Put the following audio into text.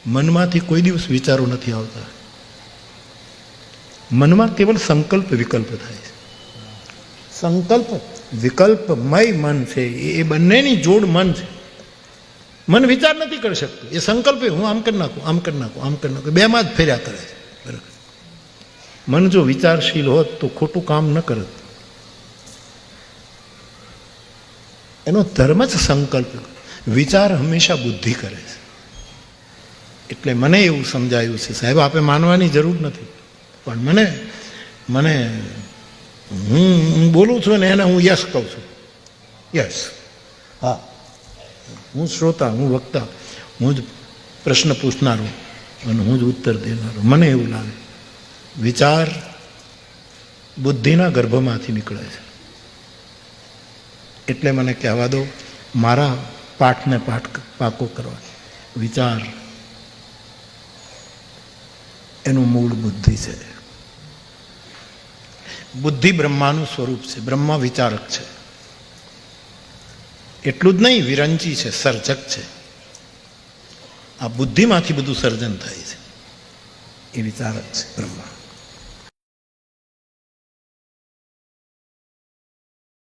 મનમાંથી કોઈ દિવસ વિચારો નથી આવતા. મનમાં કેવલ સંકલ્પ વિકલ્પ થાય છે. સંકલ્પ વિકલ્પમય મન છે, એ બંનેની જોડ મન છે. મન વિચાર નથી કરી શકતું. એ સંકલ્પ હું આમ કરી નાખું, આમ કરી નાખું, આમ કરી નાખું, બેમાં જ ફેર્યા કરે છે. બરાબર. મન જો વિચારશીલ હોત તો ખોટું કામ ન કરત. એનો ધર્મ જ સંકલ્પ. વિચાર હંમેશા બુદ્ધિ કરે છે. એટલે મને એવું સમજાયું છે, સાહેબ આપે માનવાની જરૂર નથી, પણ મને હું બોલું છું ને એને હું યસ કહું છું. યસ, હા, હું શ્રોતા, હું વક્તા, હું જ પ્રશ્ન પૂછનારો અને હું જ ઉત્તર દેનારો. મને એવું લાગે વિચાર બુદ્ધિના ગર્ભમાંથી નીકળે છે. એટલે મને કહેવા દો, મારા પાઠને પાકો કરવા. વિચાર એનું મૂળ બુદ્ધિ છે. બુદ્ધિ બ્રહ્માનું સ્વરૂપ છે. બ્રહ્મા વિચારક છે. એટલું જ નહીં, વિરંચી છે, સર્જક છે. આ બુદ્ધિમાંથી બધું સર્જન થાય છે. એ વિચારક છે બ્રહ્મા.